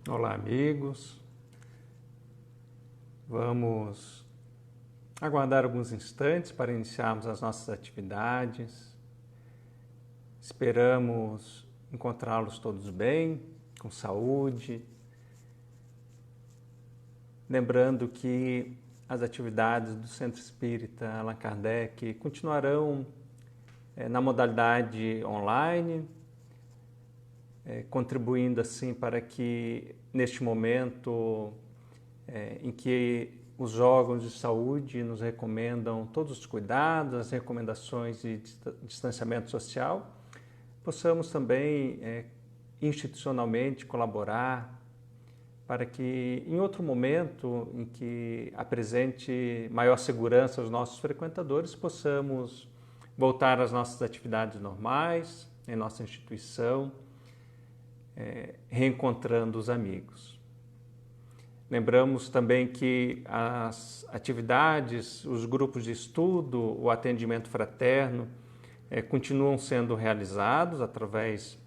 Olá, amigos. Vamos aguardar alguns instantes para iniciarmos as nossas atividades. Esperamos encontrá-los todos bem, com saúde. Lembrando que as atividades do Centro Espírita Allan Kardec continuarão na modalidade online, contribuindo assim para que neste momento em que os órgãos de saúde nos recomendam todos os cuidados, as recomendações de distanciamento social, possamos também institucionalmente colaborar para que em outro momento em que apresente maior segurança aos nossos frequentadores, possamos voltar às nossas atividades normais em nossa instituição, reencontrando os amigos. Lembramos também que as atividades, os grupos de estudo, o atendimento fraterno continuam sendo realizados através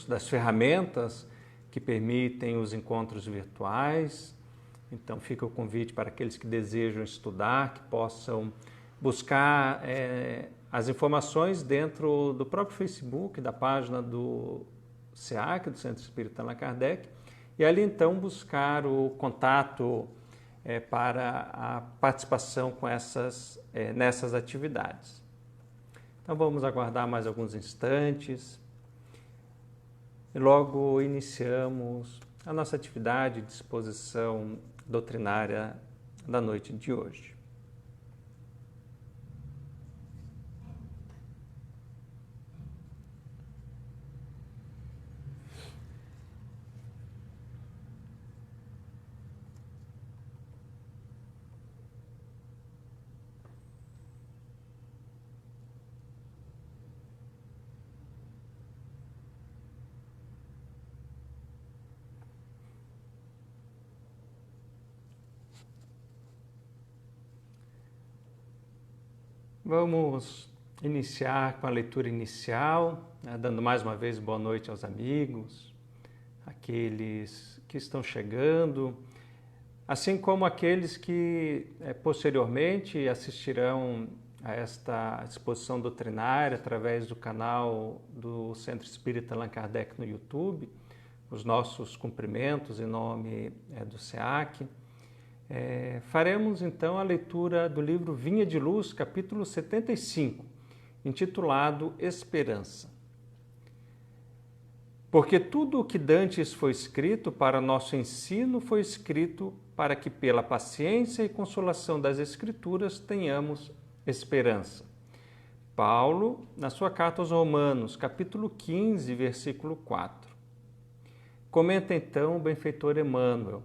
das ferramentas que permitem os encontros virtuais. Então fica o convite para aqueles que desejam estudar, que possam buscar as informações dentro do próprio Facebook, da página do SEAC, do Centro Espírita Allan Kardec, e ali então buscar o contato para a participação com nessas atividades. Então vamos aguardar mais alguns instantes e logo iniciamos a nossa atividade de exposição doutrinária da noite de hoje. Vamos iniciar com a leitura inicial, dando mais uma vez boa noite aos amigos, aqueles que estão chegando, assim como aqueles que posteriormente assistirão a esta exposição doutrinária através do canal do Centro Espírita Allan Kardec no YouTube. Os nossos cumprimentos em nome do SEAC. Faremos então a leitura do livro Vinha de Luz, capítulo 75, intitulado Esperança. Porque tudo o que dantes foi escrito para nosso ensino foi escrito para que pela paciência e consolação das Escrituras tenhamos esperança. Paulo, na sua carta aos Romanos, capítulo 15, versículo 4. Comenta então o benfeitor Emmanuel.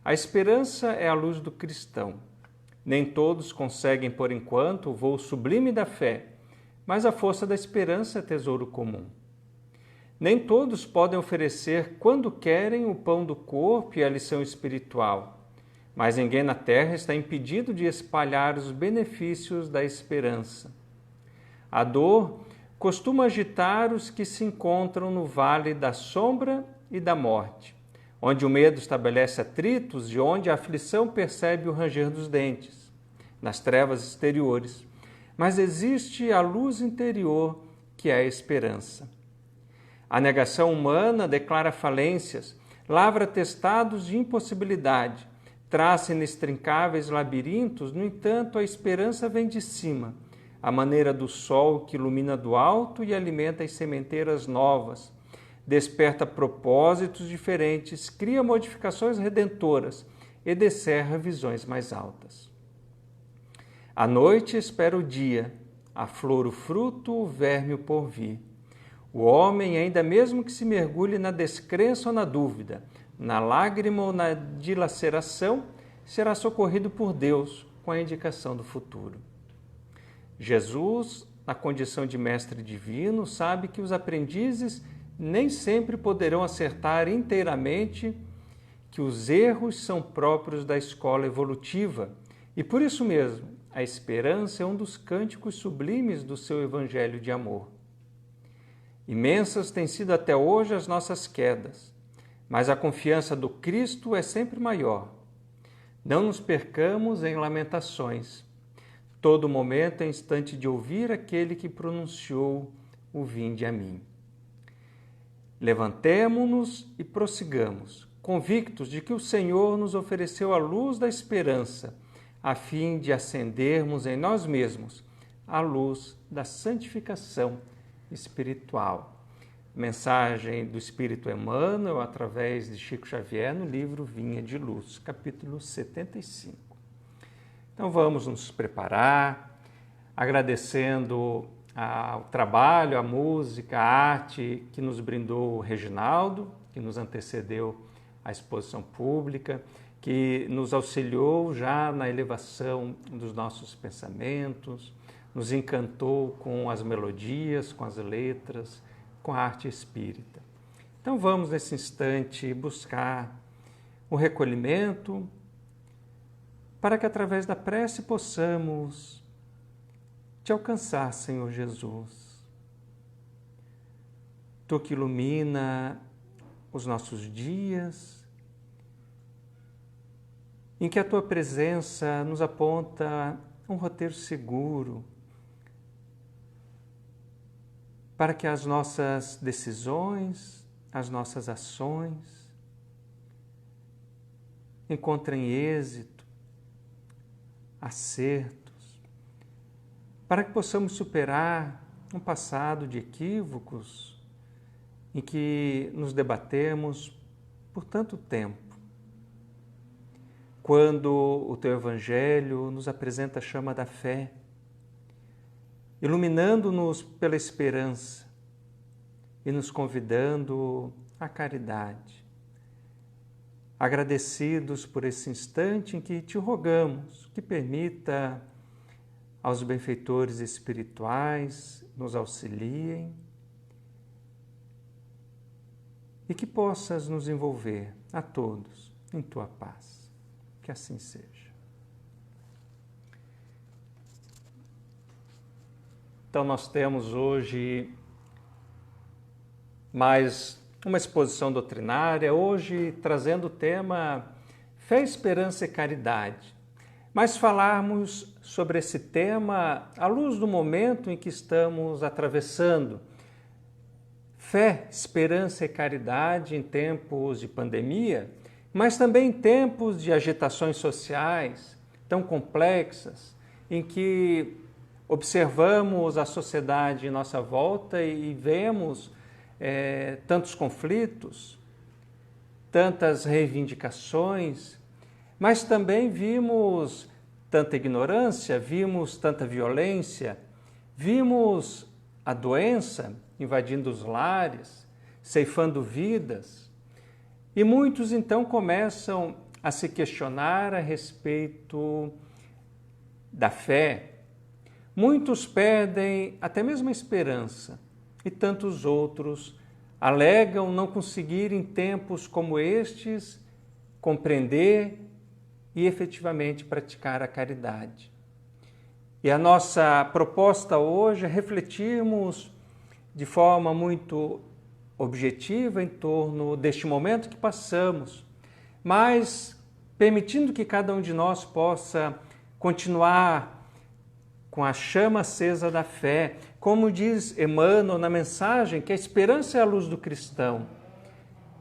A esperança é a luz do cristão. Nem todos conseguem, por enquanto, o voo sublime da fé, mas a força da esperança é tesouro comum. Nem todos podem oferecer, quando querem, o pão do corpo e a lição espiritual, mas ninguém na terra está impedido de espalhar os benefícios da esperança. A dor costuma agitar os que se encontram no vale da sombra e da morte, onde o medo estabelece atritos e onde a aflição percebe o ranger dos dentes, nas trevas exteriores. Mas existe a luz interior, que é a esperança. A negação humana declara falências, lavra testados de impossibilidade, traça inextricáveis labirintos, no entanto a esperança vem de cima, à maneira do sol que ilumina do alto e alimenta as sementeiras novas, desperta propósitos diferentes, cria modificações redentoras e descerra visões mais altas. A noite espera o dia, a flor o fruto, o verme o porvir. O homem, ainda mesmo que se mergulhe na descrença ou na dúvida, na lágrima ou na dilaceração, será socorrido por Deus com a indicação do futuro. Jesus, na condição de mestre divino, sabe que os aprendizes nem sempre poderão acertar inteiramente que os erros são próprios da escola evolutiva e, por isso mesmo, a esperança é um dos cânticos sublimes do seu evangelho de amor. Imensas têm sido até hoje as nossas quedas, mas a confiança do Cristo é sempre maior. Não nos percamos em lamentações. Todo momento é instante de ouvir aquele que pronunciou o vinde a mim. Levantemo-nos e prossigamos, convictos de que o Senhor nos ofereceu a luz da esperança, a fim de acendermos em nós mesmos a luz da santificação espiritual. Mensagem do Espírito Emmanuel através de Chico Xavier no livro Vinha de Luz, capítulo 75. Então vamos nos preparar, agradecendo ao trabalho, a música, a arte que nos brindou o Reginaldo, que nos antecedeu à exposição pública, que nos auxiliou já na elevação dos nossos pensamentos, nos encantou com as melodias, com as letras, com a arte espírita. Então vamos nesse instante buscar o recolhimento para que através da prece possamos te alcançar, Senhor Jesus. Tu que ilumina os nossos dias, em que a Tua presença nos aponta um roteiro seguro para que as nossas decisões, as nossas ações encontrem êxito, acertos, para que possamos superar um passado de equívocos em que nos debatemos por tanto tempo. Quando o Teu Evangelho nos apresenta a chama da fé, iluminando-nos pela esperança e nos convidando à caridade. Agradecidos por esse instante em que te rogamos que permita aos benfeitores espirituais nos auxiliem e que possas nos envolver a todos em Tua paz. Que assim seja. Então, nós temos hoje mais uma exposição doutrinária, hoje trazendo o tema Fé, Esperança e Caridade. Mas falarmos sobre esse tema à luz do momento em que estamos atravessando. Fé, esperança e caridade em tempos de pandemia, mas também em tempos de agitações sociais tão complexas, em que observamos a sociedade em nossa volta e vemos tantos conflitos, tantas reivindicações, mas também vimos tanta ignorância, vimos tanta violência, vimos a doença invadindo os lares, ceifando vidas, e muitos então começam a se questionar a respeito da fé. Muitos perdem até mesmo a esperança e tantos outros alegam não conseguir em tempos como estes compreender e efetivamente praticar a caridade. E a nossa proposta hoje é refletirmos de forma muito objetiva em torno deste momento que passamos, mas permitindo que cada um de nós possa continuar com a chama acesa da fé, como diz Emmanuel na mensagem, que a esperança é a luz do cristão.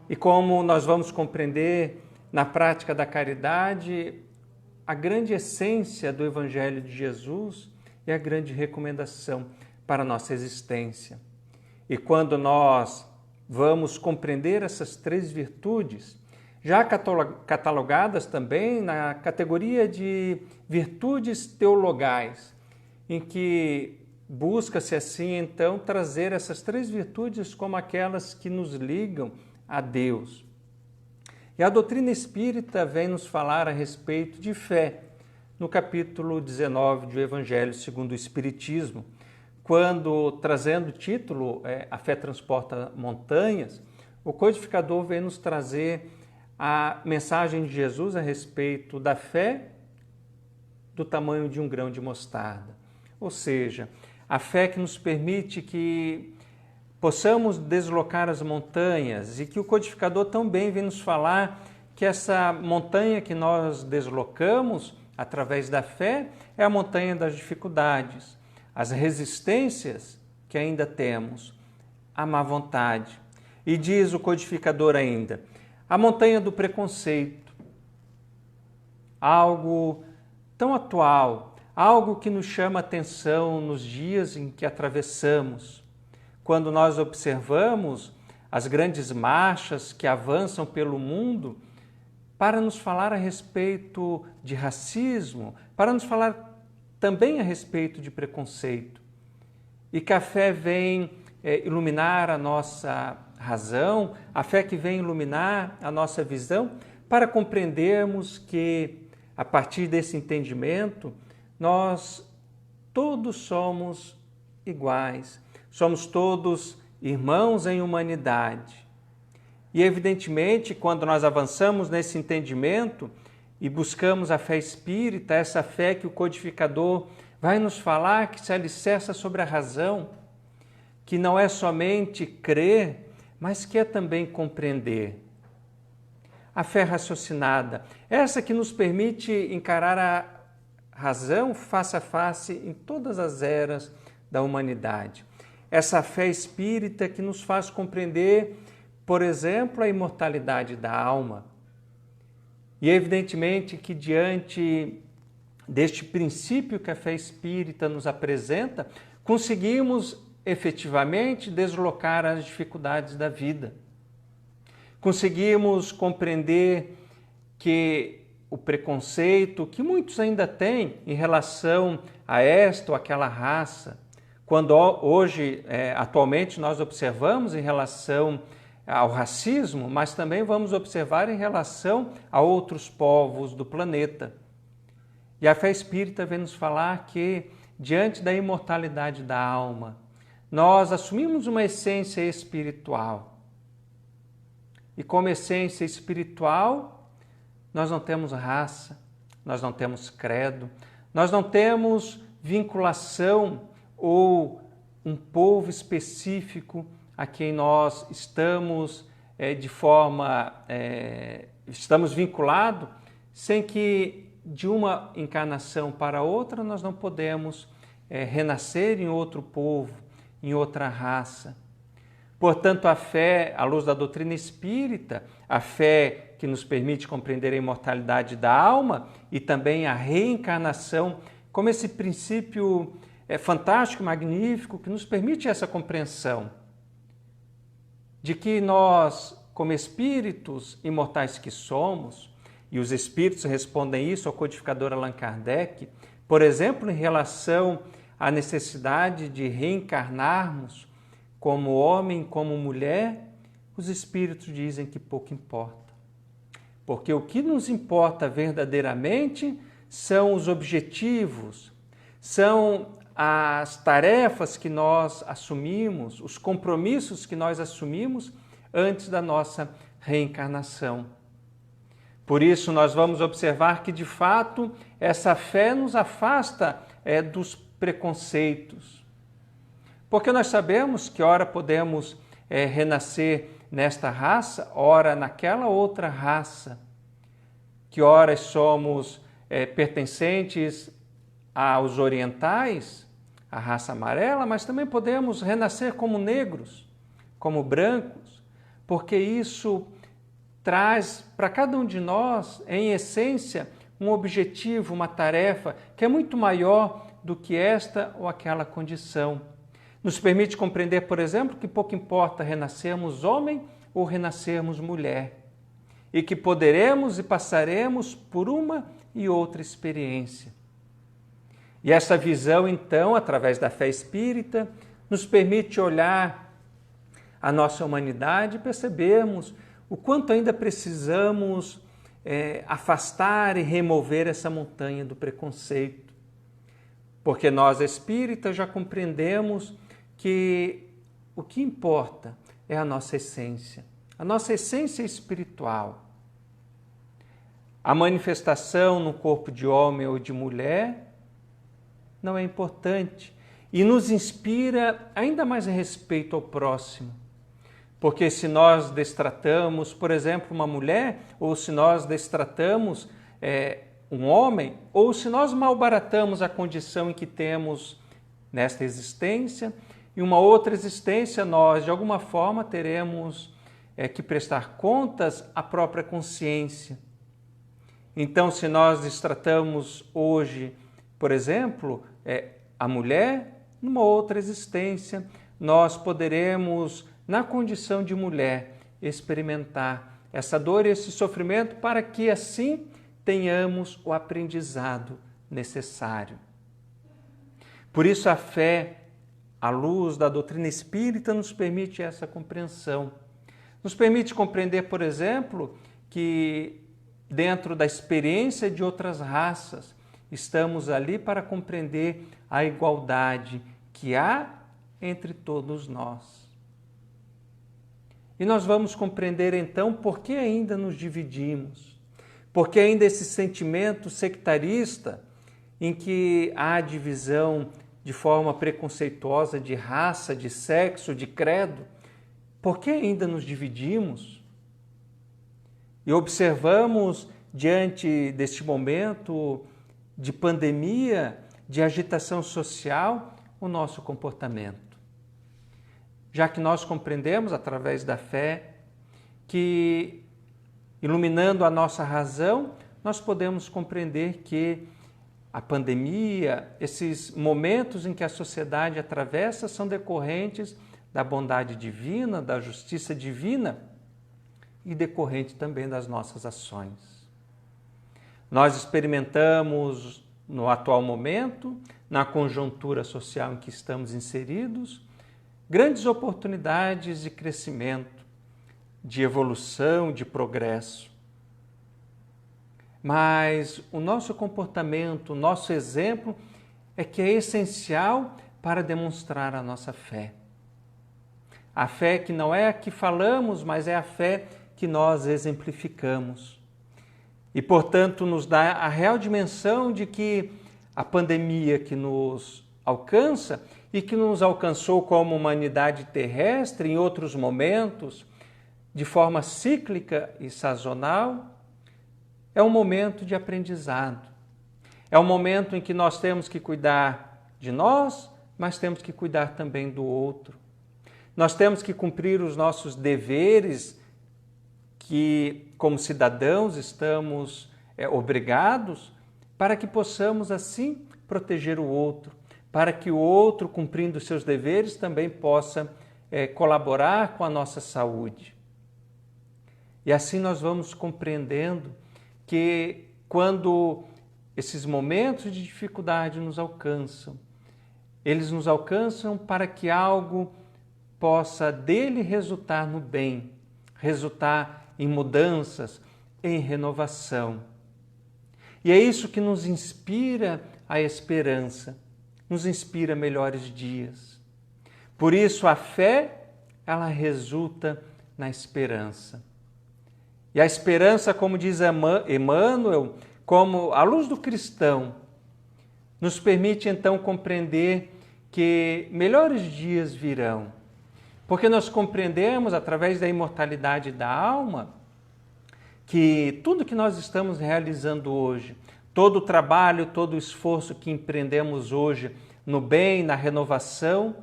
E como nós vamos compreender na prática da caridade, a grande essência do Evangelho de Jesus é a grande recomendação para a nossa existência. E quando nós vamos compreender essas três virtudes, já catalogadas também na categoria de virtudes teologais, em que busca-se assim, então, trazer essas três virtudes como aquelas que nos ligam a Deus. E a doutrina espírita vem nos falar a respeito de fé, no capítulo 19 do Evangelho segundo o Espiritismo, quando, trazendo o título A Fé Transporta Montanhas, o codificador vem nos trazer a mensagem de Jesus a respeito da fé do tamanho de um grão de mostarda. Ou seja, a fé que nos permite que possamos deslocar as montanhas, e que o codificador também vem nos falar que essa montanha que nós deslocamos através da fé é a montanha das dificuldades, as resistências que ainda temos, a má vontade. E diz o codificador ainda, a montanha do preconceito, algo tão atual, algo que nos chama a atenção nos dias em que atravessamos, quando nós observamos as grandes marchas que avançam pelo mundo para nos falar a respeito de racismo, para nos falar também a respeito de preconceito. E que a fé vem iluminar a nossa razão, a fé que vem iluminar a nossa visão, para compreendermos que, a partir desse entendimento, nós todos somos iguais, somos todos irmãos em humanidade. E, evidentemente, quando nós avançamos nesse entendimento e buscamos a fé espírita, essa fé que o codificador vai nos falar que se alicerça sobre a razão, que não é somente crer, mas que é também compreender. A fé raciocinada, essa que nos permite encarar a razão face a face em todas as eras da humanidade. Essa fé espírita que nos faz compreender, por exemplo, a imortalidade da alma. E evidentemente que diante deste princípio que a fé espírita nos apresenta, conseguimos efetivamente deslocar as dificuldades da vida. Conseguimos compreender que o preconceito que muitos ainda têm em relação a esta ou aquela raça, quando hoje, atualmente, nós observamos em relação ao racismo, mas também vamos observar em relação a outros povos do planeta. E a fé espírita vem nos falar que, diante da imortalidade da alma, nós assumimos uma essência espiritual. E como essência espiritual, nós não temos raça, nós não temos credo, nós não temos vinculação ou um povo específico a quem nós estamos estamos vinculados, sem que de uma encarnação para outra nós não podemos renascer em outro povo, em outra raça. Portanto, a fé, à luz da doutrina espírita, a fé que nos permite compreender a imortalidade da alma e também a reencarnação, como esse princípio fantástico, magnífico, que nos permite essa compreensão de que nós, como espíritos imortais que somos, e os espíritos respondem isso ao codificador Allan Kardec, por exemplo, em relação à necessidade de reencarnarmos como homem, como mulher, os espíritos dizem que pouco importa. Porque o que nos importa verdadeiramente são os objetivos, são as tarefas que nós assumimos, os compromissos que nós assumimos antes da nossa reencarnação. Por isso, nós vamos observar que, de fato, essa fé nos afasta dos preconceitos. Porque nós sabemos que ora podemos renascer nesta raça, ora naquela outra raça, que ora somos pertencentes aos orientais, a raça amarela, mas também podemos renascer como negros, como brancos, porque isso traz para cada um de nós, em essência, um objetivo, uma tarefa que é muito maior do que esta ou aquela condição. Nos permite compreender, por exemplo, que pouco importa renascermos homem ou renascermos mulher, e que poderemos e passaremos por uma e outra experiência. E essa visão, então, através da fé espírita, nos permite olhar a nossa humanidade e percebermos o quanto ainda precisamos afastar e remover essa montanha do preconceito. porque nós espíritas já compreendemos que o que importa é a nossa essência espiritual. A manifestação no corpo de homem ou de mulher não é importante e nos inspira ainda mais respeito ao próximo. Porque se nós destratamos, por exemplo, uma mulher, ou se nós destratamos um homem, ou se nós malbaratamos a condição em que temos nesta existência, em uma outra existência nós, de alguma forma, teremos que prestar contas à própria consciência. Então, se nós destratamos hoje, por exemplo, a mulher, numa outra existência, nós poderemos, na condição de mulher, experimentar essa dor e esse sofrimento para que, assim, tenhamos o aprendizado necessário. Por isso, a fé, à luz da doutrina espírita, nos permite essa compreensão. Nos permite compreender, por exemplo, que dentro da experiência de outras raças, estamos ali para compreender a igualdade que há entre todos nós. E nós vamos compreender então por que ainda nos dividimos, por que ainda esse sentimento sectarista em que há divisão de forma preconceituosa de raça, de sexo, de credo, por que ainda nos dividimos? E observamos, diante deste momento de pandemia, de agitação social, o nosso comportamento. Já que nós compreendemos, através da fé, que, iluminando a nossa razão, nós podemos compreender que a pandemia, esses momentos em que a sociedade atravessa, são decorrentes da bondade divina, da justiça divina, e decorrente também das nossas ações. Nós experimentamos no atual momento, na conjuntura social em que estamos inseridos, grandes oportunidades de crescimento, de evolução, de progresso. Mas o nosso comportamento, o nosso exemplo é que é essencial para demonstrar a nossa fé. A fé que não é a que falamos, mas é a fé que nós exemplificamos. E, portanto, nos dá a real dimensão de que a pandemia que nos alcança e que nos alcançou como humanidade terrestre em outros momentos, de forma cíclica e sazonal, é um momento de aprendizado. É um momento em que nós temos que cuidar de nós, mas temos que cuidar também do outro. Nós temos que cumprir os nossos deveres que, como cidadãos, estamos obrigados para que possamos, assim, proteger o outro, para que o outro, cumprindo seus deveres, também possa colaborar com a nossa saúde. E assim nós vamos compreendendo que quando esses momentos de dificuldade nos alcançam, eles nos alcançam para que algo possa dele resultar no bem, resultar em mudanças, em renovação. E é isso que nos inspira a esperança, nos inspira melhores dias. Por isso a fé, ela resulta na esperança. E a esperança, como diz Emmanuel, como a luz do cristão, nos permite então compreender que melhores dias virão. Porque nós compreendemos, através da imortalidade da alma, que tudo que nós estamos realizando hoje, todo o trabalho, todo o esforço que empreendemos hoje no bem, na renovação,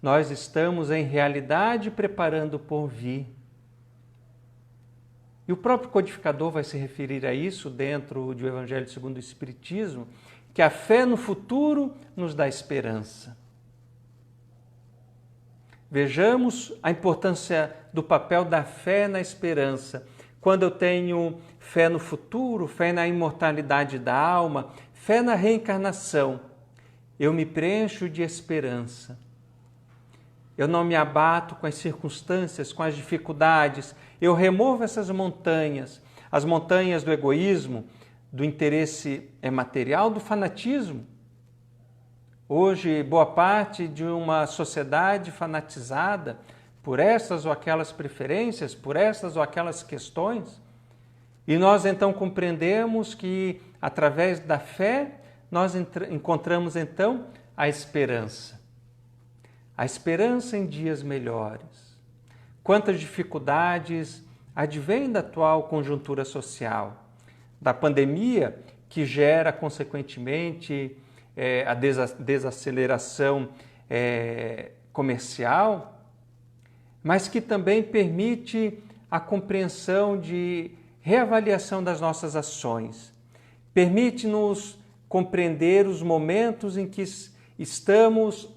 nós estamos em realidade preparando por vir. E o próprio codificador vai se referir a isso dentro do Evangelho segundo o Espiritismo, que a fé no futuro nos dá esperança. Vejamos a importância do papel da fé na esperança. Quando eu tenho fé no futuro, fé na imortalidade da alma, fé na reencarnação, eu me preencho de esperança. Eu não me abato com as circunstâncias, com as dificuldades. Eu removo essas montanhas, as montanhas do egoísmo, do interesse material, do fanatismo. Hoje, boa parte de uma sociedade fanatizada por essas ou aquelas preferências, por essas ou aquelas questões, e nós então compreendemos que, através da fé, nós encontramos então a esperança. A esperança em dias melhores. Quantas dificuldades advêm da atual conjuntura social, da pandemia, que gera, consequentemente, a desaceleração comercial, mas que também permite a compreensão de reavaliação das nossas ações, permite-nos compreender os momentos em que estamos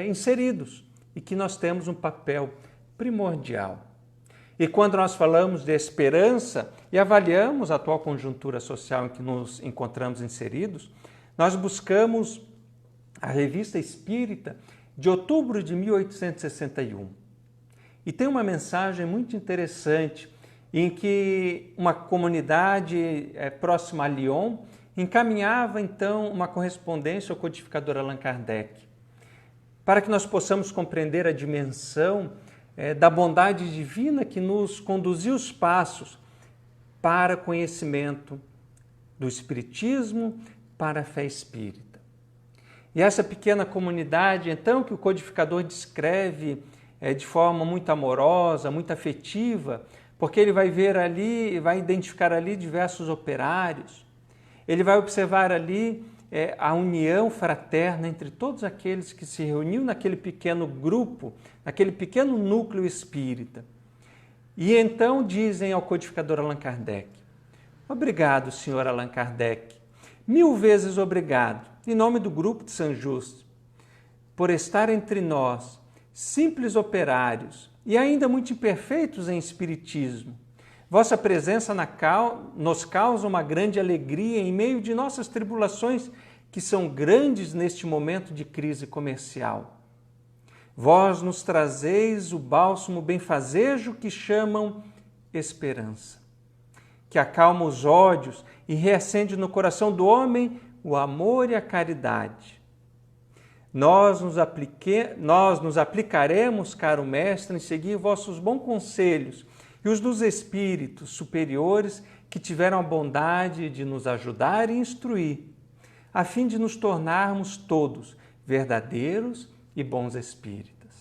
inseridos e que nós temos um papel primordial. E quando nós falamos de esperança e avaliamos a atual conjuntura social em que nos encontramos inseridos, nós buscamos a Revista Espírita de outubro de 1861. E tem uma mensagem muito interessante em que uma comunidade próxima a Lyon encaminhava então uma correspondência ao codificador Allan Kardec, para que nós possamos compreender a dimensão da bondade divina que nos conduziu os passos para conhecimento do Espiritismo, para a fé espírita. E essa pequena comunidade, então, que o codificador descreve de forma muito amorosa, muito afetiva, porque ele vai ver ali, vai identificar ali diversos operários, ele vai observar ali a união fraterna entre todos aqueles que se reuniam naquele pequeno grupo, naquele pequeno núcleo espírita. E então dizem ao codificador Allan Kardec: obrigado, senhor Allan Kardec, 1000 vezes obrigado, em nome do grupo de São Justo, por estar entre nós, simples operários e ainda muito imperfeitos em espiritismo. Vossa presença nos causa uma grande alegria em meio de nossas tribulações, que são grandes neste momento de crise comercial. Vós nos trazeis o bálsamo benfazejo que chamam esperança, que acalma os ódios e reacende no coração do homem o amor e a caridade. Nós nos aplicaremos, caro mestre, em seguir vossos bons conselhos e os dos espíritos superiores que tiveram a bondade de nos ajudar e instruir, a fim de nos tornarmos todos verdadeiros e bons espíritas.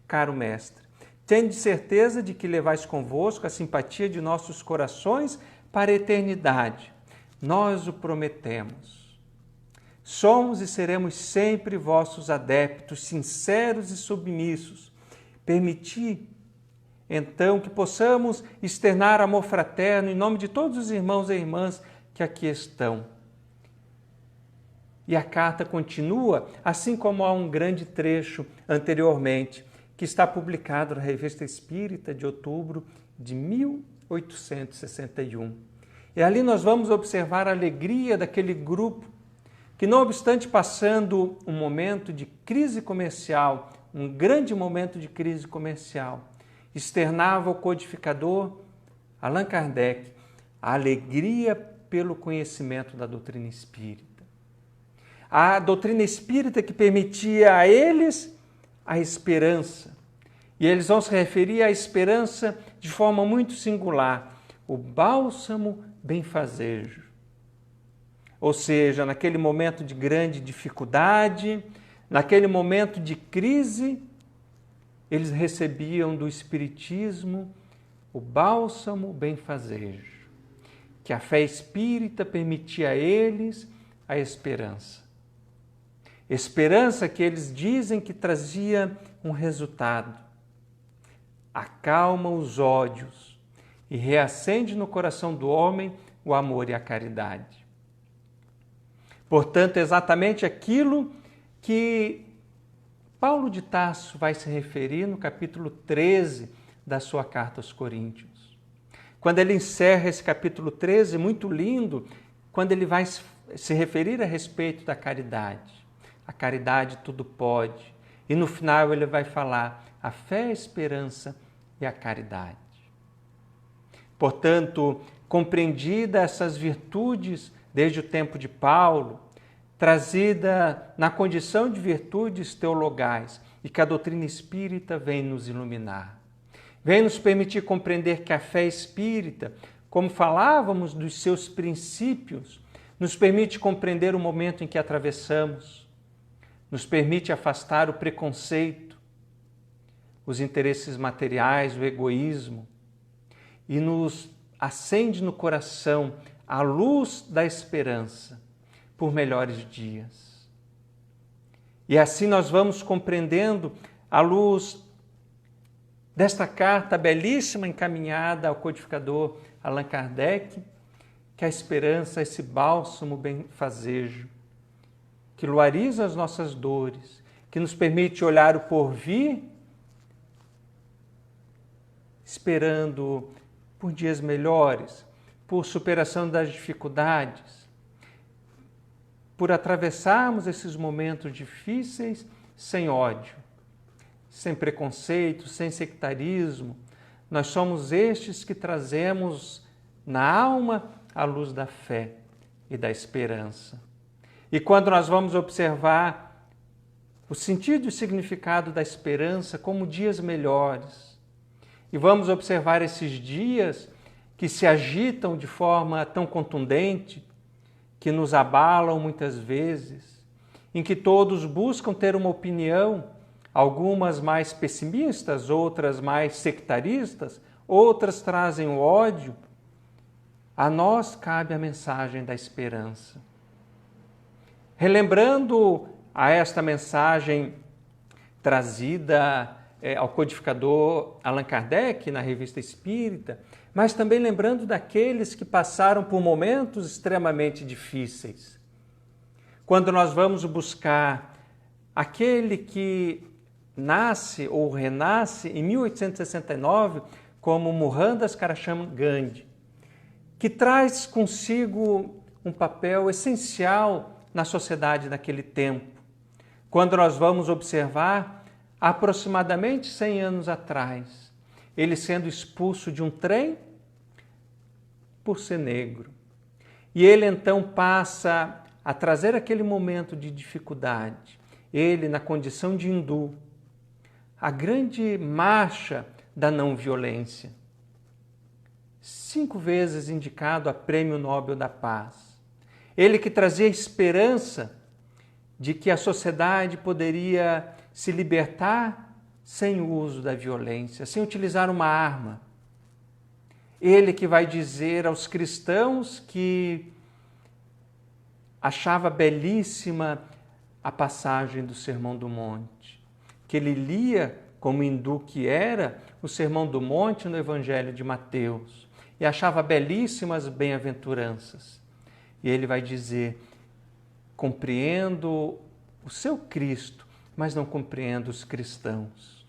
Caro mestre, tende certeza de que levais convosco a simpatia de nossos corações para a eternidade. Nós o prometemos. Somos e seremos sempre vossos adeptos, sinceros e submissos. Permiti, então, que possamos externar amor fraterno em nome de todos os irmãos e irmãs que aqui estão. E a carta continua, assim como há um grande trecho anteriormente, que está publicado na Revista Espírita de outubro de 1861. E ali nós vamos observar a alegria daquele grupo que, não obstante passando um momento de crise comercial, um grande momento de crise comercial, externava ao codificador Allan Kardec a alegria pelo conhecimento da doutrina espírita. A doutrina espírita que permitia a eles a esperança. E eles vão se referir à esperança de forma muito singular, o bálsamo benfazejo. Ou seja, naquele momento de grande dificuldade, naquele momento de crise, eles recebiam do Espiritismo o bálsamo benfazejo, que a fé espírita permitia a eles a esperança. Esperança que eles dizem que trazia um resultado. Acalma os ódios e reacende no coração do homem o amor e a caridade. Portanto, exatamente aquilo que Paulo de Tarso vai se referir no capítulo 13 da sua carta aos Coríntios. Quando ele encerra esse capítulo 13, muito lindo, quando ele vai se referir a respeito da caridade. A caridade tudo pode. E no final ele vai falar a fé, a esperança e a caridade. Portanto, compreendida essas virtudes desde o tempo de Paulo, trazida na condição de virtudes teologais, e que a doutrina espírita vem nos iluminar. Vem nos permitir compreender que a fé espírita, como falávamos dos seus princípios, nos permite compreender o momento em que atravessamos, nos permite afastar o preconceito, os interesses materiais, o egoísmo, e nos acende no coração a luz da esperança por melhores dias. E assim nós vamos compreendendo, à luz desta carta belíssima encaminhada ao codificador Allan Kardec, que a esperança é esse bálsamo benfazejo, que luariza as nossas dores, que nos permite olhar o porvir, esperando por dias melhores, por superação das dificuldades, por atravessarmos esses momentos difíceis sem ódio, sem preconceito, sem sectarismo. Nós somos estes que trazemos na alma a luz da fé e da esperança. E quando nós vamos observar o sentido e o significado da esperança como dias melhores, e vamos observar esses dias que se agitam de forma tão contundente, que nos abalam muitas vezes, em que todos buscam ter uma opinião, algumas mais pessimistas, outras mais sectaristas, outras trazem o ódio, a nós cabe a mensagem da esperança. Relembrando a esta mensagem trazida ao codificador Allan Kardec na Revista Espírita, mas também lembrando daqueles que passaram por momentos extremamente difíceis. Quando nós vamos buscar aquele que nasce ou renasce em 1869 como Mohandas Karacham Gandhi, que traz consigo um papel essencial na sociedade naquele tempo. Quando nós vamos observar, aproximadamente 100 anos atrás, ele sendo expulso de um trem por ser negro. E ele então passa a trazer aquele momento de dificuldade, ele na condição de hindu, a grande marcha da não violência, 5 vezes indicado a Prêmio Nobel da Paz. Ele que trazia esperança de que a sociedade poderia se libertar sem o uso da violência, sem utilizar uma arma. Ele que vai dizer aos cristãos que achava belíssima a passagem do Sermão do Monte, que ele lia, como hindu que era, o Sermão do Monte no Evangelho de Mateus, e achava belíssimas as bem-aventuranças. E ele vai dizer: compreendo o seu Cristo, mas não compreendo os cristãos.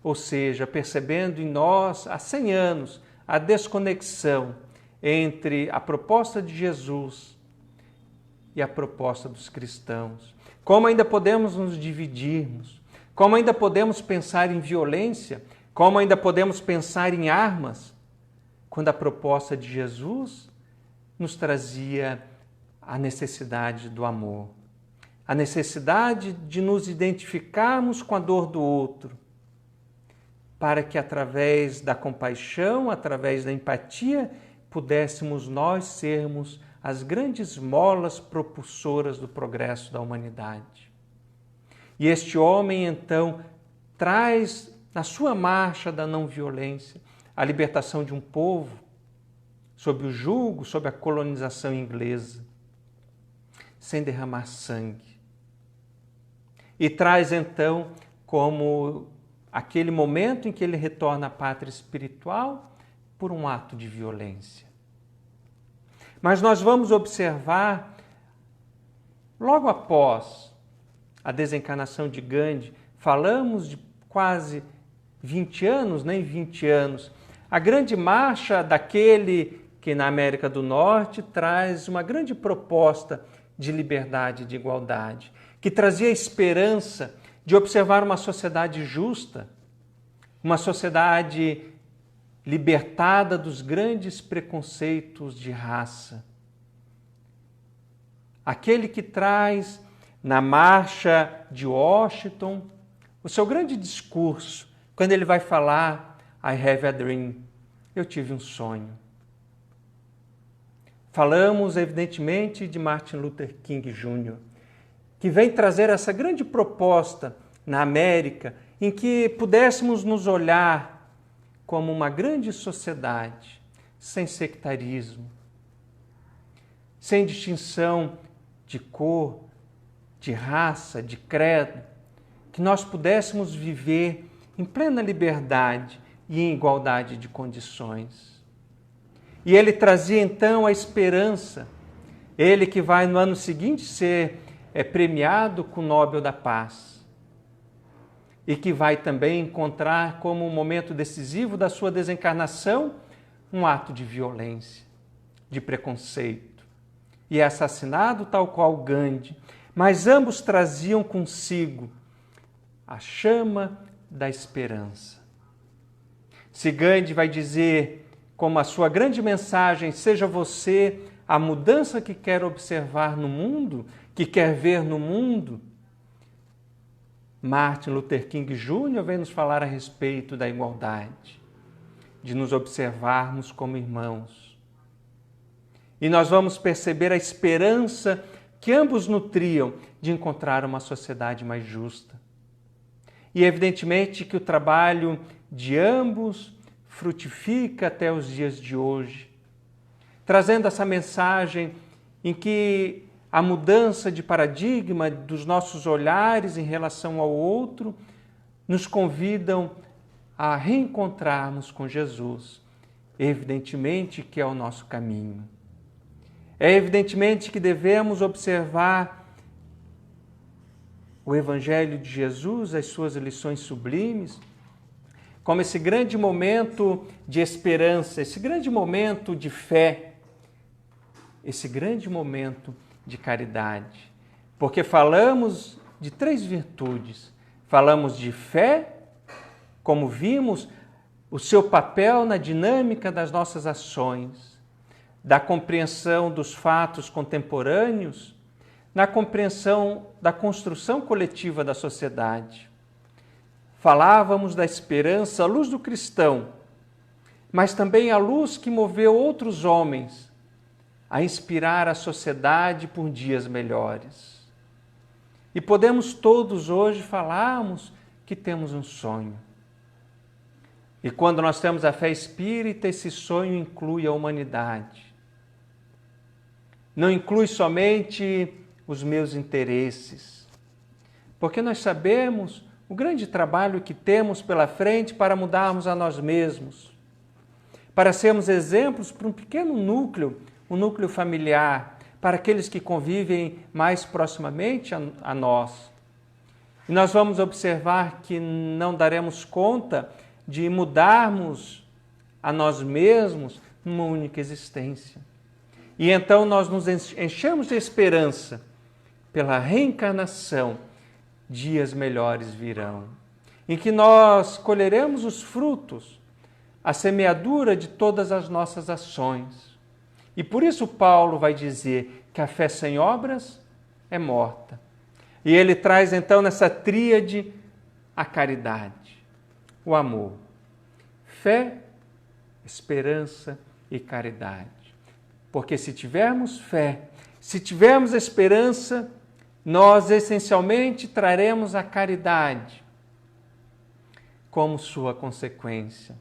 Ou seja, percebendo em nós, há 100 anos, a desconexão entre a proposta de Jesus e a proposta dos cristãos. Como ainda podemos nos dividirmos, como ainda podemos pensar em violência, como ainda podemos pensar em armas, quando a proposta de Jesus nos trazia a necessidade do amor, a necessidade de nos identificarmos com a dor do outro, para que através da compaixão, através da empatia, pudéssemos nós sermos as grandes molas propulsoras do progresso da humanidade. E este homem, então, traz na sua marcha da não violência a libertação de um povo sob o jugo, sob a colonização inglesa, sem derramar sangue. E traz, então, como aquele momento em que ele retorna à pátria espiritual por um ato de violência. Mas nós vamos observar, logo após a desencarnação de Gandhi, falamos de quase 20 anos, nem 20 anos, a grande marcha daquele que na América do Norte traz uma grande proposta de liberdade e de igualdade, que trazia a esperança de observar uma sociedade justa, uma sociedade libertada dos grandes preconceitos de raça. aquele que traz na marcha de Washington o seu grande discurso, quando ele vai falar I have a dream, eu tive um sonho. Falamos, evidentemente, de Martin Luther King Jr., que vem trazer essa grande proposta na América, em que pudéssemos nos olhar como uma grande sociedade, sem sectarismo, sem distinção de cor, de raça, de credo, que nós pudéssemos viver em plena liberdade e em igualdade de condições. E ele trazia então a esperança, ele que vai no ano seguinte ser premiado com o Nobel da Paz e que vai também encontrar como um momento decisivo da sua desencarnação um ato de violência, de preconceito, e é assassinado tal qual Gandhi, mas ambos traziam consigo a chama da esperança. Se Gandhi vai dizer como a sua grande mensagem, seja você a mudança que quer observar no mundo, que quer ver no mundo, Martin Luther King Jr. vem nos falar a respeito da igualdade, de nos observarmos como irmãos. E nós vamos perceber a esperança que ambos nutriam de encontrar uma sociedade mais justa. E evidentemente que o trabalho de ambos frutifica até os dias de hoje, trazendo essa mensagem em que a mudança de paradigma dos nossos olhares em relação ao outro nos convidam a reencontrarmos com Jesus. Evidentemente que é o nosso caminho. É evidentemente que devemos observar o Evangelho de Jesus, as suas lições sublimes, como esse grande momento de esperança, esse grande momento de fé, esse grande momento de caridade. Porque falamos de 3 virtudes. Falamos de fé, como vimos, o seu papel na dinâmica das nossas ações, da compreensão dos fatos contemporâneos, na compreensão da construção coletiva da sociedade. Falávamos da esperança, a luz do cristão, mas também a luz que moveu outros homens a inspirar a sociedade por dias melhores. E podemos todos hoje falarmos que temos um sonho. E quando nós temos a fé espírita, esse sonho inclui a humanidade. Não inclui somente os meus interesses, porque nós sabemos o grande trabalho que temos pela frente para mudarmos a nós mesmos, para sermos exemplos para um pequeno núcleo, o núcleo familiar, para aqueles que convivem mais proximamente a nós. E nós vamos observar que não daremos conta de mudarmos a nós mesmos numa única existência. E então nós nos enchemos de esperança pela reencarnação, dias melhores virão, em que nós colheremos os frutos, a semeadura de todas as nossas ações. E por isso Paulo vai dizer que a fé sem obras é morta. E ele traz então nessa tríade a caridade, o amor, fé, esperança e caridade. Porque se tivermos fé, se tivermos esperança, nós essencialmente traremos a caridade como sua consequência.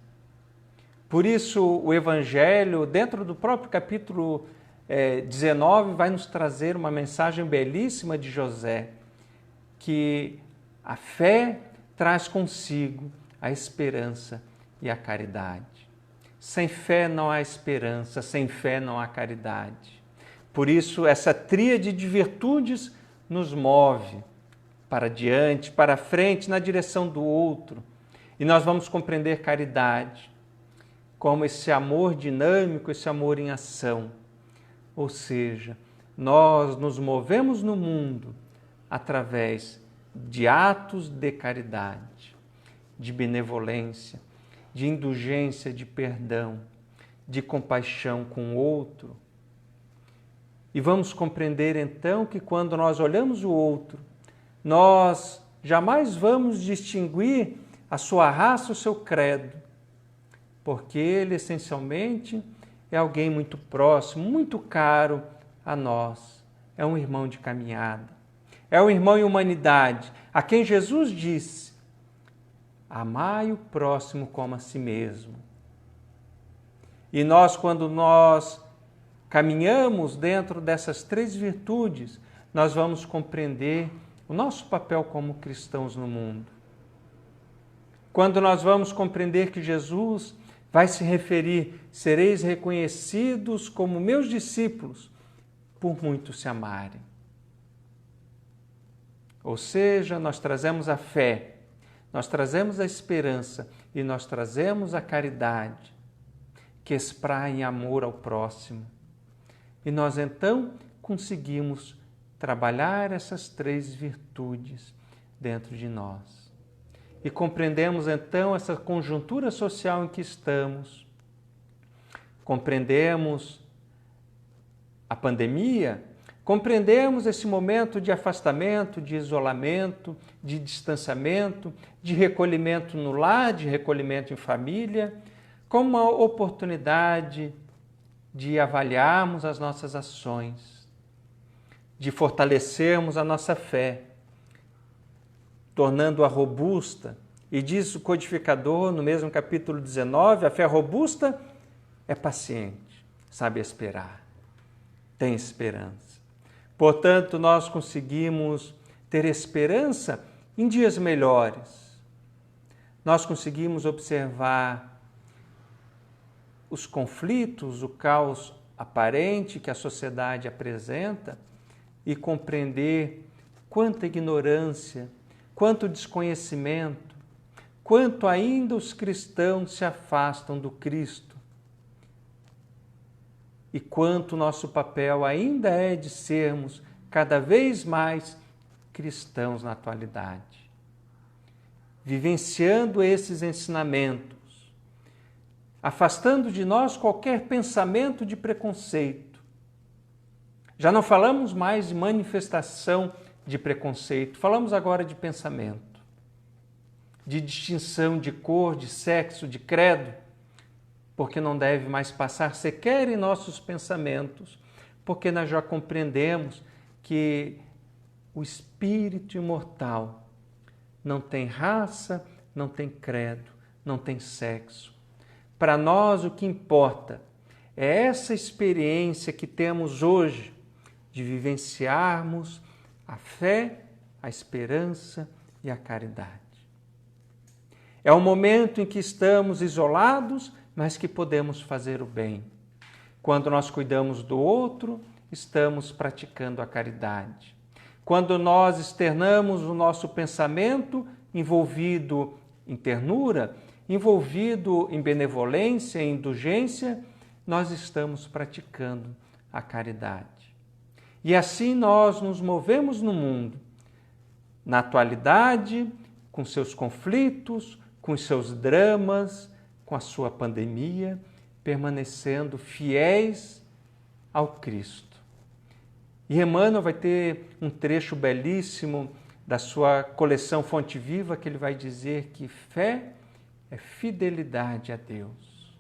Por isso o Evangelho, dentro do próprio capítulo 19, vai nos trazer uma mensagem belíssima de José, que a fé traz consigo a esperança e a caridade. Sem fé não há esperança, sem fé não há caridade. Por isso essa tríade de virtudes nos move para diante, para frente, na direção do outro. E nós vamos compreender caridade como esse amor dinâmico, esse amor em ação. Ou seja, nós nos movemos no mundo através de atos de caridade, de benevolência, de indulgência, de perdão, de compaixão com o outro. E vamos compreender então que quando nós olhamos o outro, nós jamais vamos distinguir a sua raça, o seu credo, porque ele essencialmente é alguém muito próximo, muito caro a nós. É um irmão de caminhada, é um irmão em humanidade, a quem Jesus disse: amai o próximo como a si mesmo. E nós, quando nós caminhamos dentro dessas três virtudes, nós vamos compreender o nosso papel como cristãos no mundo. Quando nós vamos compreender que Jesus vai se referir: sereis reconhecidos como meus discípulos, por muito se amarem. Ou seja, nós trazemos a fé, nós trazemos a esperança e nós trazemos a caridade, que espraia em amor ao próximo. E nós então conseguimos trabalhar essas três virtudes dentro de nós. E compreendemos então essa conjuntura social em que estamos. Compreendemos a pandemia, compreendemos esse momento de afastamento, de isolamento, de distanciamento, de recolhimento no lar, de recolhimento em família, como uma oportunidade de avaliarmos as nossas ações, de fortalecermos a nossa fé, tornando-a robusta. E diz o codificador, no mesmo capítulo 19, a fé robusta é paciente, sabe esperar, tem esperança. Portanto, nós conseguimos ter esperança em dias melhores. Nós conseguimos observar os conflitos, o caos aparente que a sociedade apresenta e compreender quanta ignorância, quanto desconhecimento, quanto ainda os cristãos se afastam do Cristo e quanto nosso papel ainda é de sermos cada vez mais cristãos na atualidade, vivenciando esses ensinamentos, afastando de nós qualquer pensamento de preconceito. Já não falamos mais de manifestação de preconceito, falamos agora de pensamento, de distinção de cor, de sexo, de credo, porque não deve mais passar sequer em nossos pensamentos, porque nós já compreendemos que o Espírito imortal não tem raça, não tem credo, não tem sexo. Para nós o que importa é essa experiência que temos hoje de vivenciarmos a fé, a esperança e a caridade. É um momento em que estamos isolados, mas que podemos fazer o bem. Quando nós cuidamos do outro, estamos praticando a caridade. Quando nós externamos o nosso pensamento envolvido em ternura, envolvido em benevolência, em indulgência, nós estamos praticando a caridade. E assim nós nos movemos no mundo, na atualidade, com seus conflitos, com os seus dramas, com a sua pandemia, permanecendo fiéis ao Cristo. E Emmanuel vai ter um trecho belíssimo da sua coleção Fonte Viva, que ele vai dizer que fé é fidelidade a Deus.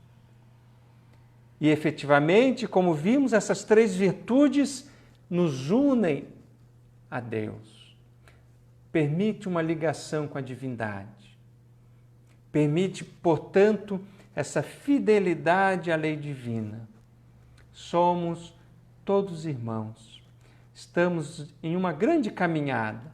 E efetivamente, como vimos, essas três virtudes nos unem a Deus. Permite uma ligação com a divindade. Permite, portanto, essa fidelidade à lei divina. Somos todos irmãos. Estamos em uma grande caminhada,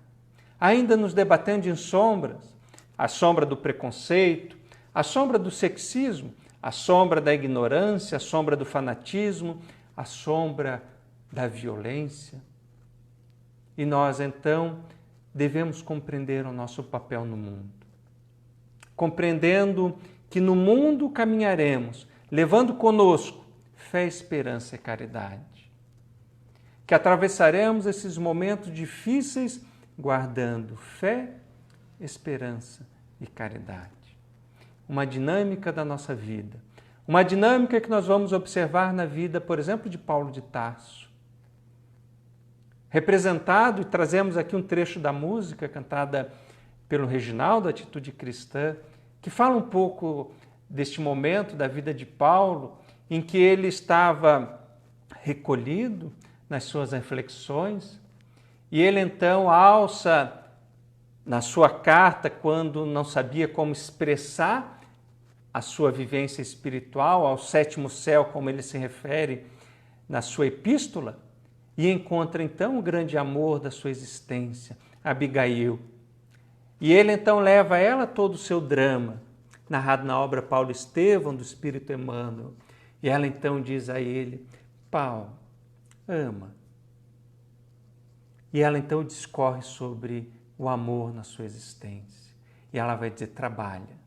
ainda nos debatendo em sombras, a sombra do preconceito, a sombra do sexismo, a sombra da ignorância, a sombra do fanatismo, a sombra da violência. E nós, então, devemos compreender o nosso papel no mundo. Compreendendo que no mundo caminharemos, levando conosco fé, esperança e caridade. Que atravessaremos esses momentos difíceis guardando fé, esperança e caridade. Uma dinâmica da nossa vida. Uma dinâmica que nós vamos observar na vida, por exemplo, de Paulo de Tarso. representado, e trazemos aqui um trecho da música cantada pelo Reginaldo, Atitude Cristã, que fala um pouco deste momento da vida de Paulo, em que ele estava recolhido nas suas reflexões, e ele então alça na sua carta, quando não sabia como expressar a sua vivência espiritual, ao sétimo céu, como ele se refere na sua epístola, e encontra então o grande amor da sua existência, Abigail. E ele então leva a ela todo o seu drama, narrado na obra Paulo Estevão, do Espírito Emmanuel. E ela então diz a ele: Paulo, ama. E ela então discorre sobre o amor na sua existência. E ela vai dizer: trabalha.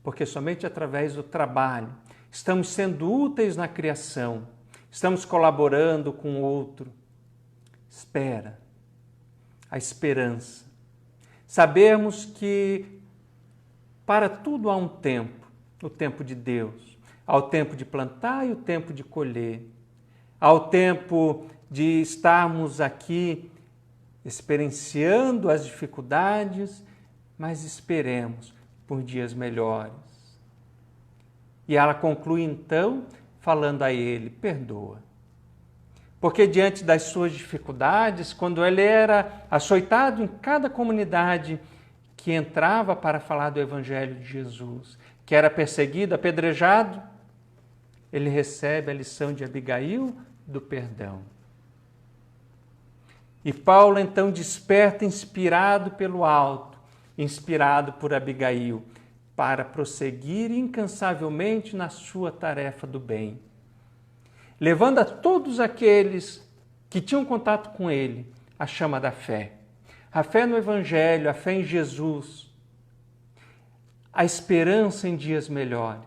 Porque somente através do trabalho estamos sendo úteis na criação, estamos colaborando com o outro. Espera. A esperança. Sabermos que para tudo há um tempo, o tempo de Deus. Há o tempo de plantar e o tempo de colher. Há o tempo de estarmos aqui experienciando as dificuldades, mas esperemos por dias melhores. E ela conclui então falando a ele: perdoa. Porque diante das suas dificuldades, quando ele era açoitado em cada comunidade que entrava para falar do Evangelho de Jesus, que era perseguido, apedrejado, ele recebe a lição de Abigail do perdão. E Paulo então desperta, inspirado pelo alto, inspirado por Abigail, para prosseguir incansavelmente na sua tarefa do bem, levando a todos aqueles que tinham contato com ele a chama da fé. A fé no Evangelho, a fé em Jesus, a esperança em dias melhores,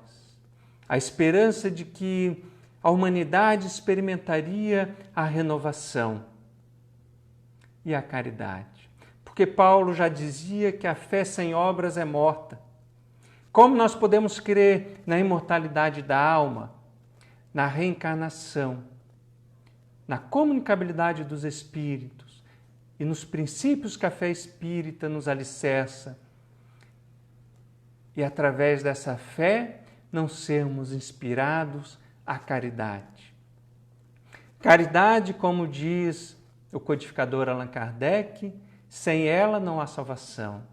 a esperança de que a humanidade experimentaria a renovação e a caridade. Porque Paulo já dizia que a fé sem obras é morta. Como nós podemos crer na imortalidade da alma, na reencarnação, na comunicabilidade dos espíritos, e nos princípios que a fé espírita nos alicerça, e através dessa fé não sermos inspirados à caridade. Caridade, como diz o codificador Allan Kardec, sem ela não há salvação.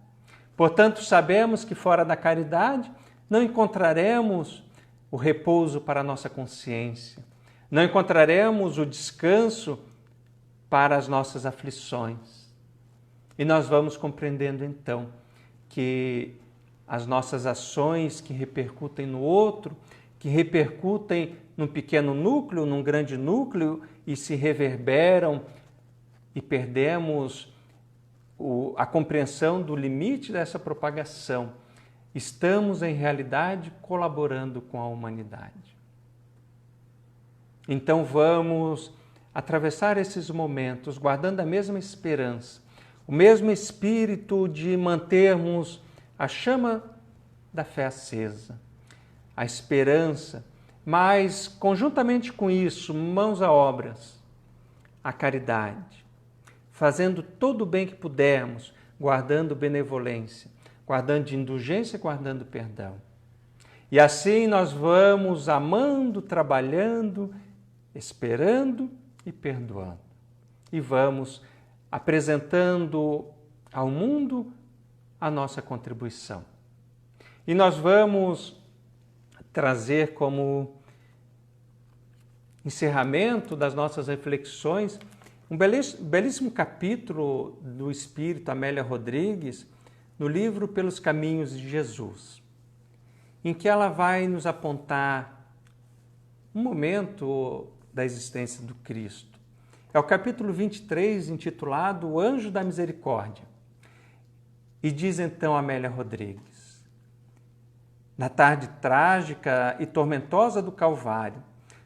Portanto, sabemos que fora da caridade não encontraremos o repouso para a nossa consciência, não encontraremos o descanso para as nossas aflições. E nós vamos compreendendo então que as nossas ações que repercutem no outro, que repercutem num pequeno núcleo, num grande núcleo e se reverberam e perdemos a compreensão do limite dessa propagação. Estamos, em realidade, colaborando com a humanidade. Então vamos atravessar esses momentos guardando a mesma esperança, o mesmo espírito de mantermos a chama da fé acesa, a esperança, mas conjuntamente com isso, mãos à obras, a caridade, fazendo todo o bem que pudermos, guardando benevolência, guardando indulgência, guardando perdão. E assim nós vamos amando, trabalhando, esperando e perdoando. E vamos apresentando ao mundo a nossa contribuição. E nós vamos trazer como encerramento das nossas reflexões um belíssimo capítulo do Espírito Amélia Rodrigues no livro Pelos Caminhos de Jesus, em que ela vai nos apontar um momento da existência do Cristo. É o capítulo 23, intitulado O Anjo da Misericórdia. E diz então Amélia Rodrigues: na tarde trágica e tormentosa do Calvário,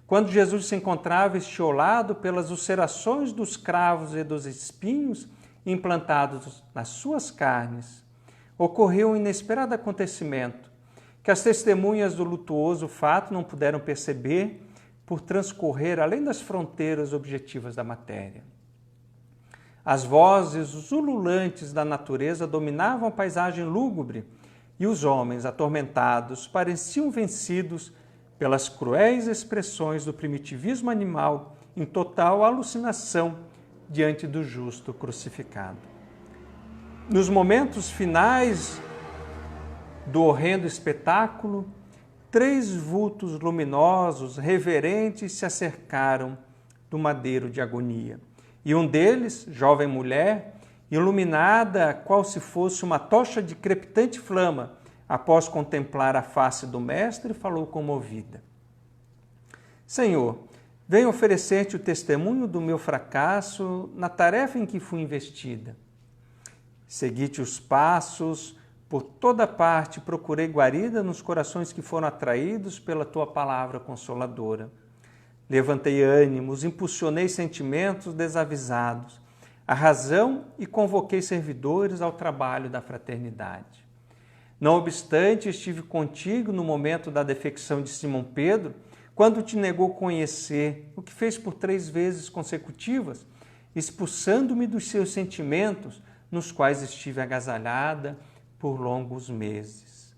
quando Jesus se encontrava estiolado pelas ulcerações dos cravos e dos espinhos implantados nas suas carnes, ocorreu um inesperado acontecimento que as testemunhas do lutuoso fato não puderam perceber por transcorrer além das fronteiras objetivas da matéria. As vozes ululantes da natureza dominavam a paisagem lúgubre e os homens, atormentados, pareciam vencidos pelas cruéis expressões do primitivismo animal em total alucinação diante do justo crucificado. Nos momentos finais do horrendo espetáculo, 3 vultos luminosos, reverentes, se acercaram do madeiro de agonia. E um deles, jovem mulher, iluminada qual se fosse uma tocha de crepitante flama, após contemplar a face do Mestre, falou comovida: Senhor, venho oferecer-te o testemunho do meu fracasso na tarefa em que fui investida. Segui-te os passos, por toda parte procurei guarida nos corações que foram atraídos pela tua palavra consoladora. Levantei ânimos, impulsionei sentimentos desavisados, a razão e convoquei servidores ao trabalho da fraternidade. Não obstante, estive contigo no momento da defecção de Simão Pedro, quando te negou conhecer, o que fez por 3 vezes consecutivas, expulsando-me dos seus sentimentos, nos quais estive agasalhada por longos meses.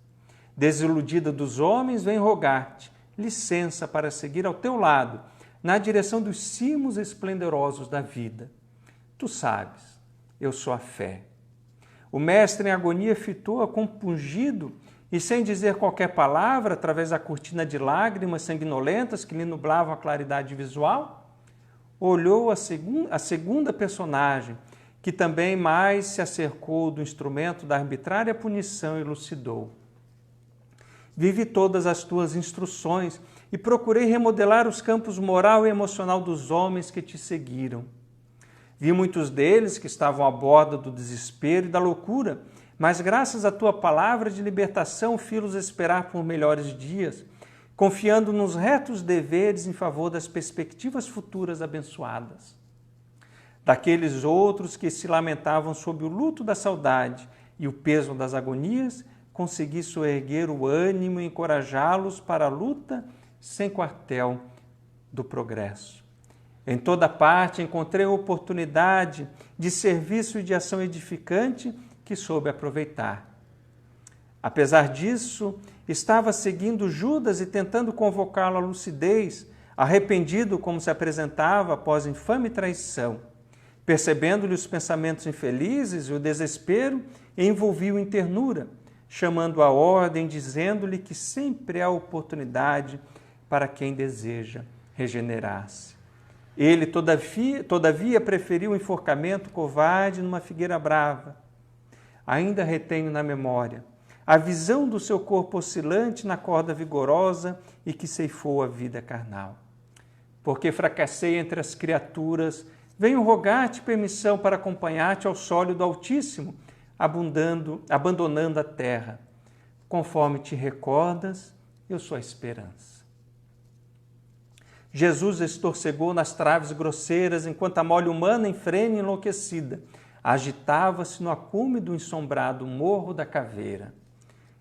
Desiludida dos homens, venho rogar-te licença para seguir ao teu lado, na direção dos cimos esplendorosos da vida. Tu sabes, eu sou a fé. O mestre em agonia fitou-a compungido e, sem dizer qualquer palavra, através da cortina de lágrimas sanguinolentas que lhe nublavam a claridade visual, olhou a segunda personagem, que também mais se acercou do instrumento da arbitrária punição e elucidou. Vivi todas as tuas instruções e procurei remodelar os campos moral e emocional dos homens que te seguiram. Vi muitos deles que estavam à borda do desespero e da loucura, mas graças à tua palavra de libertação fiz-los esperar por melhores dias, confiando nos retos deveres em favor das perspectivas futuras abençoadas. Daqueles outros que se lamentavam sob o luto da saudade e o peso das agonias, consegui soerguer o ânimo e encorajá-los para a luta sem quartel do progresso. Em toda parte encontrei a oportunidade de serviço e de ação edificante que soube aproveitar. Apesar disso, estava seguindo Judas e tentando convocá-lo à lucidez, arrependido como se apresentava após infame traição. Percebendo-lhe os pensamentos infelizes e o desespero, envolvi-o em ternura, chamando a ordem, dizendo-lhe que sempre há oportunidade para quem deseja regenerar-se. Ele, todavia, preferiu o enforcamento covarde numa figueira brava. Ainda retenho na memória a visão do seu corpo oscilante na corda vigorosa e que ceifou a vida carnal. Porque fracassei entre as criaturas, venho rogar-te permissão para acompanhar-te ao sólio do Altíssimo, abandonando a terra. Conforme te recordas, eu sou a esperança. Jesus estorcegou nas traves grosseiras, enquanto a mole humana, em frene enlouquecida, agitava-se no acume do ensombrado morro da caveira.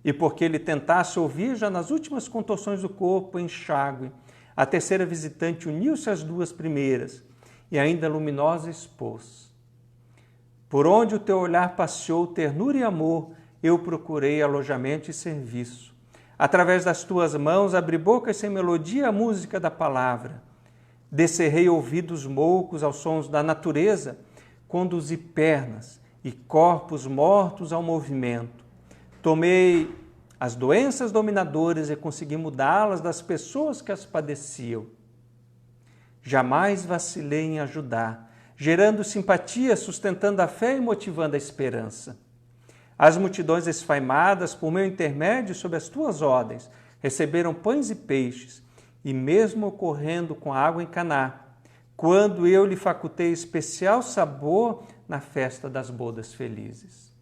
E porque ele tentasse ouvir, já nas últimas contorções do corpo, enxágue, a terceira visitante uniu-se às 2 primeiras, e ainda luminosa expôs. Por onde o teu olhar passeou ternura e amor, eu procurei alojamento e serviço. Através das tuas mãos abri bocas sem melodia a música da palavra. Descerrei ouvidos moucos aos sons da natureza, conduzi pernas e corpos mortos ao movimento. Tomei as doenças dominadoras e consegui mudá-las das pessoas que as padeciam. Jamais vacilei em ajudar, gerando simpatia, sustentando a fé e motivando a esperança. As multidões esfaimadas, por meu intermédio, sob as tuas ordens, receberam pães e peixes, e mesmo ocorrendo com a água em Caná, quando eu lhe facultei especial sabor na festa das bodas felizes.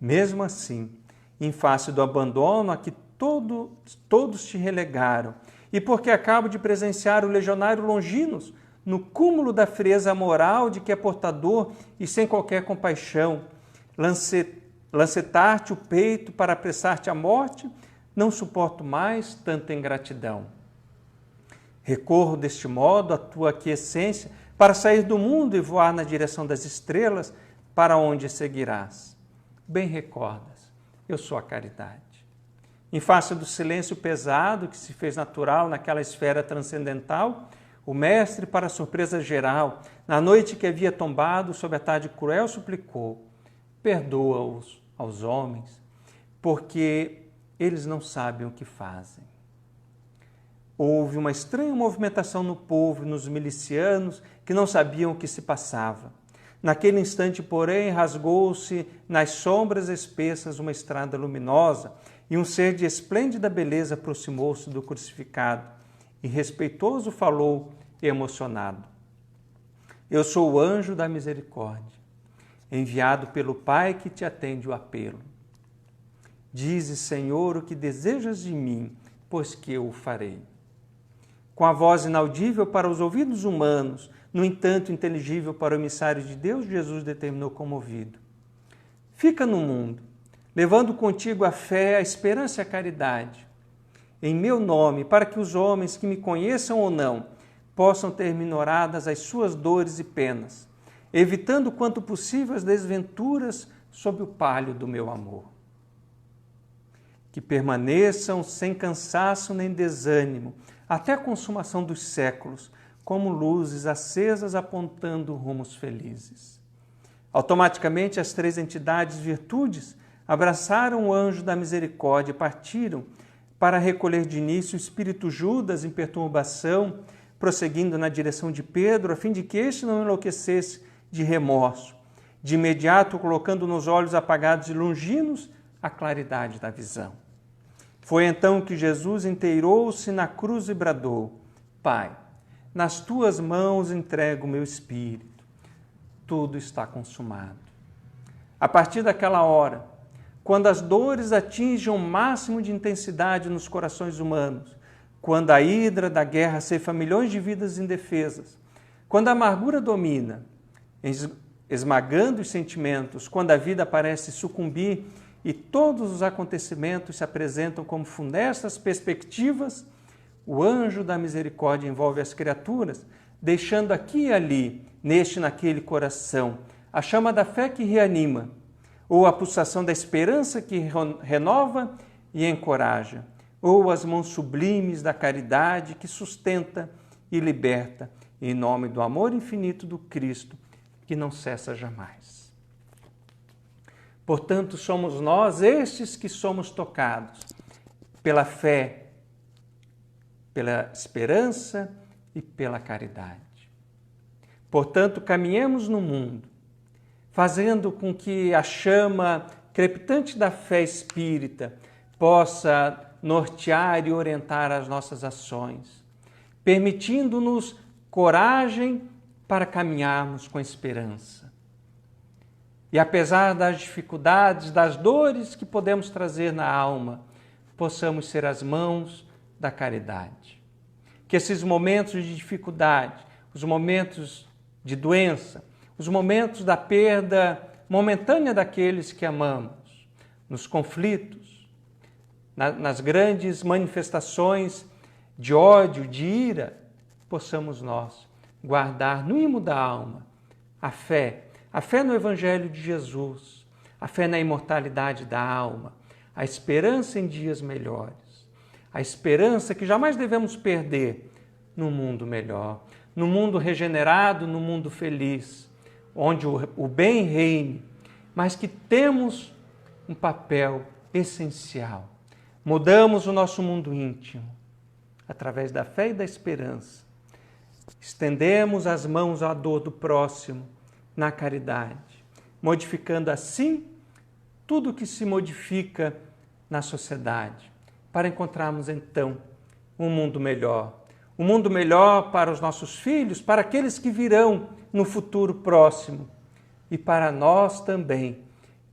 Mesmo assim, em face do abandono a que todos te relegaram, e porque acabo de presenciar o legionário Longinos, no cúmulo da frieza moral de que é portador e sem qualquer compaixão, lancetar-te o peito para apressar-te à morte, não suporto mais tanta ingratidão. Recorro deste modo à tua aquiescência para sair do mundo e voar na direção das estrelas, para onde seguirás? Bem recordas, eu sou a caridade. Em face do silêncio pesado que se fez natural naquela esfera transcendental, o mestre, para surpresa geral, na noite que havia tombado sob a tarde cruel, suplicou: perdoa-os aos homens, porque eles não sabem o que fazem. Houve uma estranha movimentação no povo e nos milicianos que não sabiam o que se passava. Naquele instante, porém, rasgou-se nas sombras espessas uma estrada luminosa e um ser de esplêndida beleza aproximou-se do crucificado e respeitoso falou, emocionado: eu sou o anjo da misericórdia, enviado pelo Pai que te atende o apelo. Dize, Senhor, o que desejas de mim, pois que eu o farei. Com a voz inaudível para os ouvidos humanos, no entanto inteligível para o emissário de Deus, Jesus determinou comovido: fica no mundo, levando contigo a fé, a esperança e a caridade, em meu nome, para que os homens que me conheçam ou não possam ter minoradas as suas dores e penas, evitando quanto possível as desventuras sob o palio do meu amor. Que permaneçam sem cansaço nem desânimo, até a consumação dos séculos, como luzes acesas apontando rumos felizes. Automaticamente as três entidades virtudes abraçaram o anjo da misericórdia e partiram para recolher de início o espírito Judas em perturbação, prosseguindo na direção de Pedro, a fim de que este não enlouquecesse de remorso, de imediato colocando nos olhos apagados e longinos a claridade da visão. Foi então que Jesus inteirou-se na cruz e bradou: Pai, nas tuas mãos entrego o meu espírito. Tudo está consumado. A partir daquela hora, quando as dores atingem o máximo de intensidade nos corações humanos, quando a hidra da guerra ceifa milhões de vidas indefesas, quando a amargura domina, esmagando os sentimentos, quando a vida parece sucumbir e todos os acontecimentos se apresentam como funestas perspectivas, o anjo da misericórdia envolve as criaturas, deixando aqui e ali, neste e naquele coração, a chama da fé que reanima, ou a pulsação da esperança que renova e encoraja, ou as mãos sublimes da caridade que sustenta e liberta, em nome do amor infinito do Cristo, que não cessa jamais. Portanto, somos nós estes que somos tocados pela fé, pela esperança e pela caridade. Portanto, caminhemos no mundo, fazendo com que a chama crepitante da fé espírita possa nortear e orientar as nossas ações, permitindo-nos coragem para caminharmos com esperança. E apesar das dificuldades, das dores que podemos trazer na alma, possamos ser as mãos da caridade. Que esses momentos de dificuldade, os momentos de doença, os momentos da perda momentânea daqueles que amamos, nos conflitos, nas grandes manifestações de ódio, de ira, possamos nós guardar no imo da alma a fé no Evangelho de Jesus, a fé na imortalidade da alma, a esperança em dias melhores, a esperança que jamais devemos perder num mundo melhor, num mundo regenerado, num mundo feliz, onde o bem reine, mas que temos um papel essencial. Mudamos o nosso mundo íntimo através da fé e da esperança. Estendemos as mãos à dor do próximo na caridade, modificando assim tudo que se modifica na sociedade, para encontrarmos então um mundo melhor para os nossos filhos, para aqueles que virão no futuro próximo e para nós também,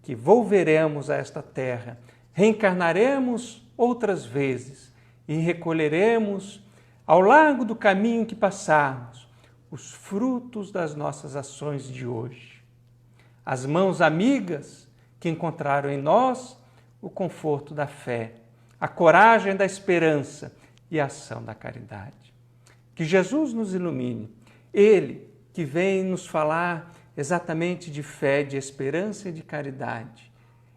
que volveremos a esta terra, reencarnaremos outras vezes e recolheremos ao largo do caminho que passarmos os frutos das nossas ações de hoje. As mãos amigas que encontraram em nós o conforto da fé, a coragem da esperança e a ação da caridade. Que Jesus nos ilumine, Ele que vem nos falar exatamente de fé, de esperança e de caridade.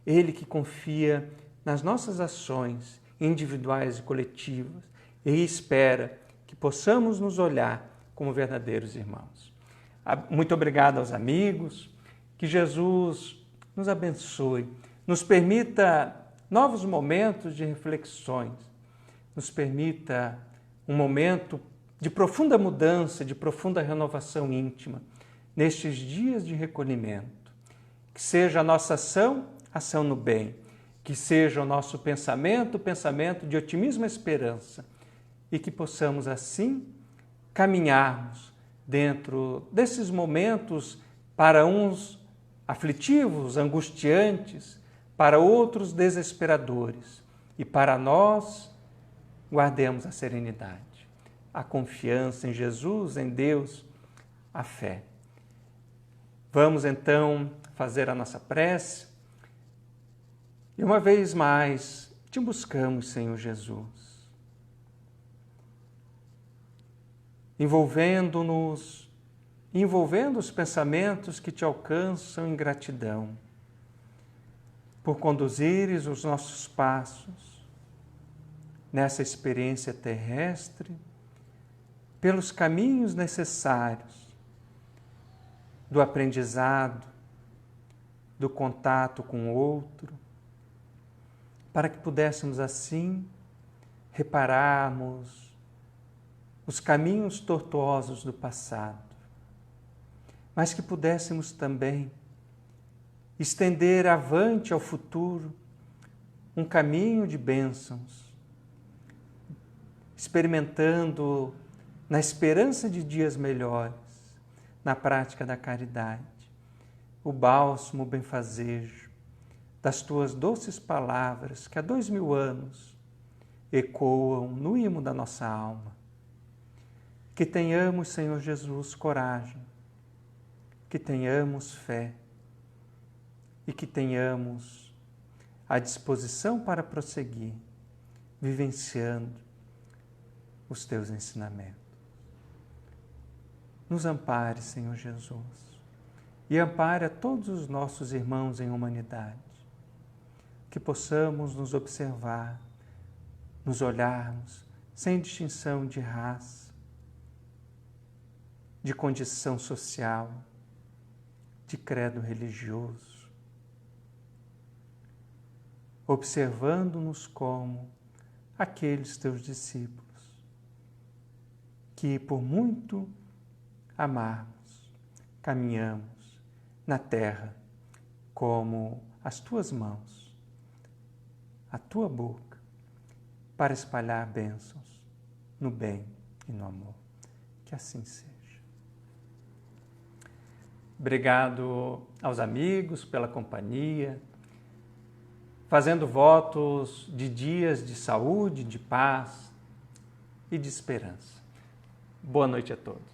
Ele que confia nas nossas ações individuais e coletivas e espera que possamos nos olhar como verdadeiros irmãos. Muito obrigado aos amigos, que Jesus nos abençoe, nos permita novos momentos de reflexões, nos permita um momento de profunda mudança, de profunda renovação íntima, nestes dias de recolhimento. Que seja a nossa ação no bem, que seja o nosso pensamento de otimismo e esperança, e que possamos assim caminharmos dentro desses momentos, para uns aflitivos, angustiantes, para outros desesperadores, e para nós guardemos a serenidade, a confiança em Jesus, em Deus, a fé. Vamos então fazer a nossa prece e uma vez mais te buscamos, Senhor Jesus, envolvendo os pensamentos que te alcançam em gratidão, por conduzires os nossos passos nessa experiência terrestre, pelos caminhos necessários do aprendizado, do contato com o outro, para que pudéssemos assim repararmos os caminhos tortuosos do passado, mas que pudéssemos também estender avante ao futuro um caminho de bênçãos, experimentando na esperança de dias melhores, na prática da caridade, o bálsamo benfazejo das tuas doces palavras que há 2000 anos ecoam no imo da nossa alma. Que tenhamos, Senhor Jesus, coragem, que tenhamos fé e que tenhamos a disposição para prosseguir, vivenciando os teus ensinamentos. Nos ampare, Senhor Jesus, e ampare a todos os nossos irmãos em humanidade, que possamos nos observar, nos olharmos, sem distinção de raça, de condição social, de credo religioso, observando-nos como aqueles teus discípulos, que por muito amarmos, caminhamos na terra como as tuas mãos, a tua boca, para espalhar bênçãos no bem e no amor. Que assim seja. Obrigado aos amigos pela companhia, fazendo votos de dias de saúde, de paz e de esperança. Boa noite a todos.